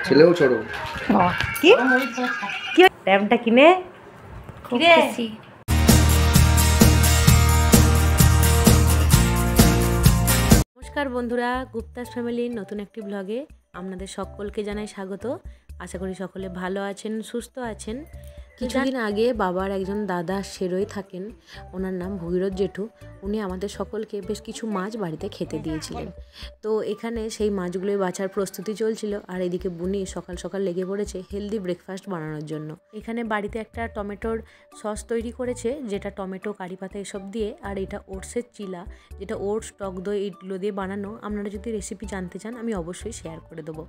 ছেলেও ছোট। কি কি ট্যাবটা কিনে খুশি। নমস্কার বন্ধুরা, গুপ্তাস ফ্যামিলির নতুন একটি ব্লগে আপনাদের সকলকে জানাই স্বাগত। আশা করি সকলে ভালো আছেন, সুস্থ আছেন। কিছুদিন আগে বাবার একজন দাদা শেরোয় থাকেন, ওনার নাম ভগীরথ জেঠু। উনি আমাদের সকলকে বেশ কিছু মাছ বাড়িতে খেতে দিয়েছিলেন। তো এখানে সেই মাছগুলোই বাছার প্রস্তুতি চলছিল, আর এদিকে বুনি সকাল সকাল লেগে পড়েছে হেলদি ব্রেকফাস্ট বানানোর জন্য। এখানে বাড়িতে একটা টমেটোর সস তৈরি করেছে, যেটা টমেটো, কারি পাতা এসব দিয়ে, আর এটা ওটসের চিলা, যেটা ওটস, টক দই এগুলো দিয়ে বানানো। আপনারা যদি রেসিপি জানতে চান আমি অবশ্যই শেয়ার করে দেবো।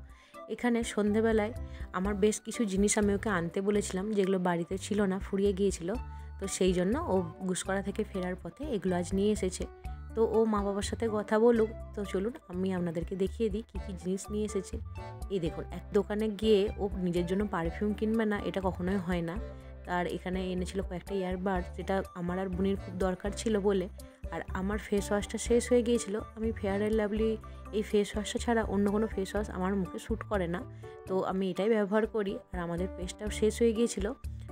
এখানে সন্ধেবেলায় আমার বেশ কিছু জিনিস আমি ওকে আনতে বলেছিলাম, যেগুলো বাড়িতে ছিল না, ফুরিয়ে গিয়েছিল। তো সেই জন্য ও গুসকরা থেকে ফেরার পথে এগুলো আজ নিয়ে এসেছে। তো ও মা বাবার সাথে কথা বলুক। তো চলুন আমি আপনাদেরকে দেখিয়ে দিই কী কী জিনিস নিয়ে এসেছে। এই দেখুন, এক দোকানে গিয়ে ও নিজের জন্য পারফিউম কিনবে না, এটা কখনোই হয় না। তার এখানে এনেছিল কয়েকটা ইয়ারবাড, যেটা আমার আর বুনির খুব দরকার ছিল বলে। আর আমার ফেস ওয়াশটা শেষ হয়ে গিয়েছিল। আমি ফেয়ার অ্যান্ড লাভলি এই ফেস ওয়াশটা ছাড়া অন্য কোনো ফেস ওয়াশ আমার মুখে শ্যুট করে না, তো আমি এটাই ব্যবহার করি। আর আমাদের পেস্টটাও শেষ হয়ে গিয়েছিল,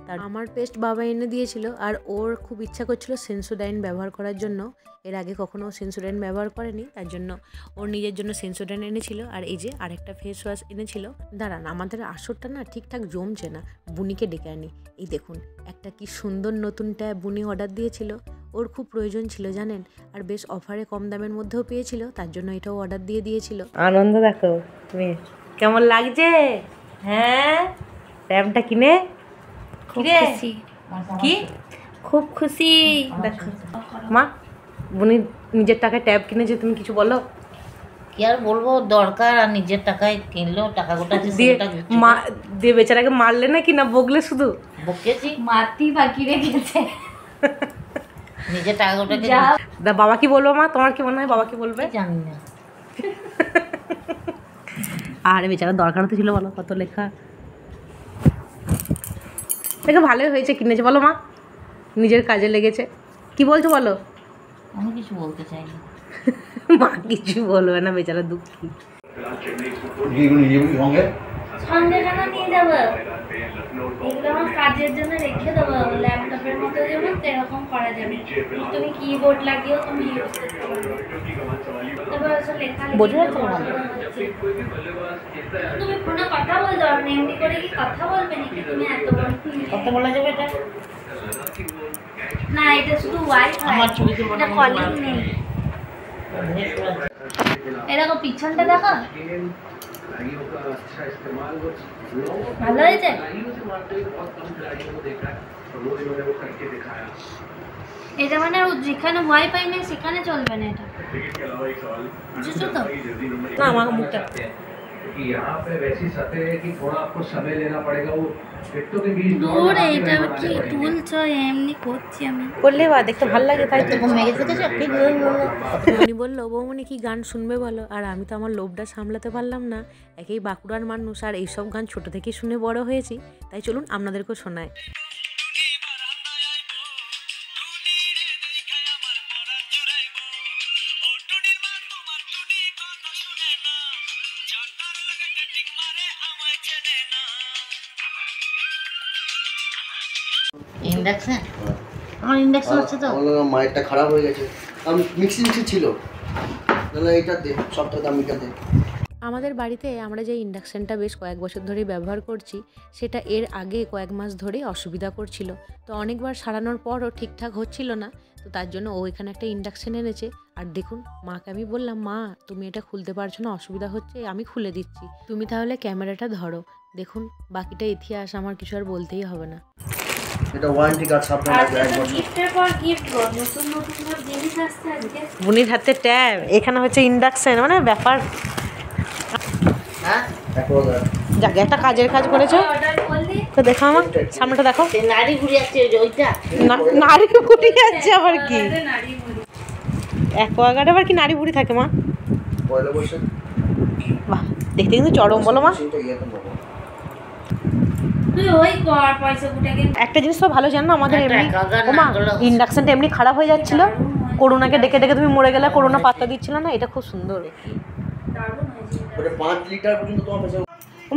তার আমার পেস্ট বাবা এনে দিয়েছিল। আর ওর খুব ইচ্ছা করছিল সেন্সোডাইন ব্যবহার করার জন্য। এর আগে কখনো সেন্সোডাইন ব্যবহার করেনি, তার জন্য ওর নিজের জন্য সেন্সোডাইন এনেছিল। আর এই যে আরেকটা ফেস ওয়াশ এনেছিল। দাঁড়ান, আমাদের আসরটা না ঠিকঠাক জমছে না, বুনিকে ডেকে আনি। এই দেখুন, একটা কি সুন্দর নতুন ট্যাব বুনি অর্ডার দিয়েছিল, ওর খুব প্রয়োজন ছিল জানেন। আর বেশ অফারে কম দামের মধ্যেও পেয়েছিল, তার জন্য এটাও অর্ডার দিয়ে দিয়েছিল। আনন্দ দেখো তুমি, কেমন লাগছে? হ্যাঁ, ট্যাবটা কিনে খুব খুশি। কি খুব খুশি দেখো মা, বুনি নিজের টাকায় ট্যাব কিনেছে, তুমি কিছু বলো? কি আর বলবো, দরকার আর নিজের টাকায় কিনলো, টাকা গোটা দিয়ে বেচারাকে মারলে না কি না বকলে? শুধু বকেছি, মারতেই বাকি রেখেছে। নিজের টাকা গোটা বাবা কি বলবো? মা তোমার কি মনে হয় বাবা কি বলবে? জানি না। আরে বেচারা দরকার তো ছিল, বলো কত লেখা। দেখে ভালোই হয়েছে কিনেছে, বলো মা, নিজের কাজে লেগেছে। কি বলছো বলো? আমি কিছু বলতে চাই না। মা কিছু বলবে না, বেচারা দুঃখী। সন্দেহখানা নিয়ে যাবো, এগুলো আমার কাজের জন্য রেখে দেবো। ল্যাপটপের মতো যেমন এরকম করা যাবে, তুমি কিবোর্ড লাগিয়েও তুমি ইউজ করতে পারবে। তবে ওসব তুমি কোনো কথা বলতে পারবে না, এমনি করে কি কথা বলবে নাকি? তুমি এত কথা বলা যাবে এটা না, এটা শুধু ওয়াইফাই, আমার ছবিতে এটা কলিং নেই। এরকম পিছনটা দেখো, ভালো হয়েছে। এটা মানে যেখানে ওয়াইফাই নেই সেখানে চলবে না, এটা বুঝেছো তো? না আমার মুখটা দূর, এটা কি তুলছো? এমনি করছি আমি, করলে বা দেখতে ভালো লাগে, তাই তো। উনি বললো বৌমনি কি গান শুনবে বলো। আর আমি তো আমার লোভটা সামলাতে পারলাম না, একেই বাঁকুড়ার মানুষ, আর এইসব গান ছোট থেকে শুনে বড় হয়েছি, তাই চলুন আপনাদেরকেও শোনায়। ইন্ডাকশন, আমার ইন্ডাকশন আছে তো। মায়েরটা খারাপ হয়ে গেছে, আমি মিক্সি ছিল না, এটা দে, সবটা দামিটা দে। আমাদের বাড়িতে আমরা যে ইন্ডাকশানটা বেশ কয়েক বছর ধরেই ব্যবহার করছি, সেটা এর আগে কয়েক মাস ধরেই অসুবিধা করছিল। তো অনেকবার সারানোর পরও ঠিকঠাক হচ্ছিল না, তো তার জন্য ও এখানে একটা ইন্ডাকশান এনেছে। আর দেখুন, মাকে আমি বললাম, মা তুমি এটা খুলতে পারছো না, অসুবিধা হচ্ছে, আমি খুলে দিচ্ছি, তুমি তাহলে ক্যামেরাটা ধরো। দেখুন বাকিটা ইতিহাস, আমার কিছু আর বলতেই হবে না। এটা ওয়ারেন্টি কার্ড সাপ্লাই আছে এক বছর। গিফটের পর গিফট গো, নতুন নতুন জিনিস আসছে আজকে। বুনির হাতে ট্যাব, এখানে হচ্ছে ইন্ডাকশান, মানে ব্যাপার। হ্যাঁ, যাকে একটা কাজের কাজ করেছো তো দেখো, আমার সামনেটা দেখো, নাড়ি ঘুরে যাচ্ছে ওইটা। নাড়ি ঘুরে যাচ্ছে আবার কি? অ্যাকোয়াগার্ড আবার কি নাড়ি ভুড়ি থাকে মা? পয়লা বৈশাখ। বাহ, দেখতে কিন্তু চরম, বলো মা। একটা জিনিস তো ভালো জানো, আমাদের এমনি মা ইন্ডাকশনটা এমনি খারাপ হয়ে যাচ্ছিল, করোনাকে ডেকে ডেকে তুমি মরে গেলে, করোনা পাত্তা দিচ্ছিল না, এটা খুব সুন্দর। 5 লিটার পর্যন্ত তোমার কাছে।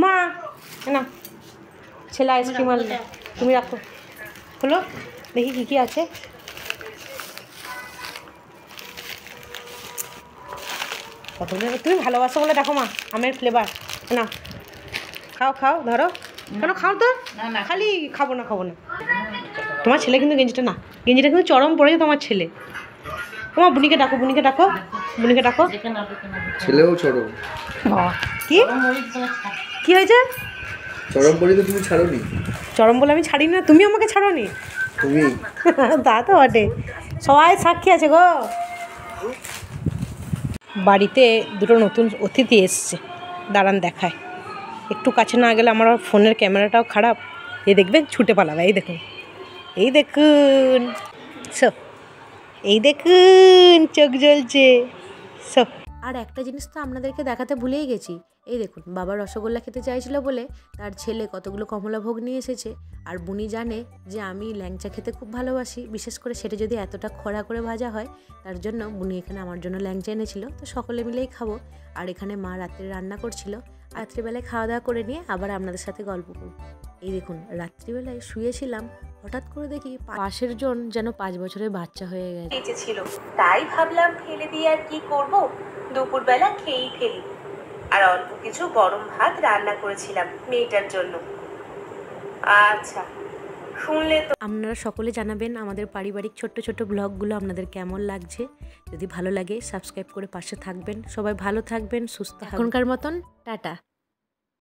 মা না ছেলে আইসক্রিম আনলো, তুমি রাখো। হলো দেখি কী কী আছে। কতগুলো তুমি ভালোবাসো বলে দেখো মা, আমের ফ্লেভার। না খাও খাও, ধরো কেন খাও তো, খালি খাবো না খাবো না। তোমার ছেলে কিন্তু গেঞ্জিটা কিন্তু চরম পড়েছে তোমার ছেলে। তোমার বুনিকে ডাকো, বুনিকে ডাকো, বুনিকে ডাকো। ছেলেও ছোট। কি কি হয়েছে? চরম পড়ি তো তুমি ছাড়োনি। চরম বলে আমি ছাড়ি না, তুমি আমাকে ছাড়োনি। তুমি তা তো বটে, সবাই সাক্ষী আছে গো। বাড়িতে দুটো নতুন অতিথি এসছে, দাঁড়ান দেখায়। একটু কাছে না গেলে আমার ফোনের ক্যামেরাটাও খারাপ। এই দেখবেন ছুটে পালাবে। এই দেখুন, এই দেখুন, সব এই দেখুন চোখ জ্বলছে সব। আর একটা জিনিস তো আপনাদেরকে দেখাতে ভুলেই গেছি। এই দেখুন, বাবা রসগোল্লা খেতে চাইছিল বলে তার ছেলে কতগুলো কমলাভোগ নিয়ে এসেছে। আর বুনি জানে যে আমি ল্যাংচা খেতে খুব ভালোবাসি, বিশেষ করে সেটা যদি এতটা খরা করে ভাজা হয়। তার জন্য বুনি এখানে আমার জন্য ল্যাংচা এনেছিল, তো সকলে মিলেই খাবো। আর এখানে মা রাত্রে রান্না করছিল। রাত্রিবেলায় খাওয়া দাওয়া করে নিয়ে আবার আপনাদের সাথে গল্প করব। এই দেখুন, রাত্রিবেলায় শুয়েছিলাম, হঠাৎ করে দেখি পাশের জন যেন 5 বছরের বাচ্চা হয়ে গেছে ছিল, তাই ভাবলাম ফেলে দিয়ে আর কি করব, দুপুরবেলা খেয়েই ফেলি। আর অল্প কিছু গরম ভাত রান্না করেছিলাম মেয়েটার জন্য। আচ্ছা, শুনলে তো। আপনারা সকলে জানাবেন আমাদের পারিবারিক ছোট্ট ছোট্ট ব্লগগুলো আপনাদের কেমন লাগছে। যদি ভালো লাগে সাবস্ক্রাইব করে পাশে থাকবেন। সবাই ভালো থাকবেন, সুস্থ থাকবেন। এখনকার মতন টাটা।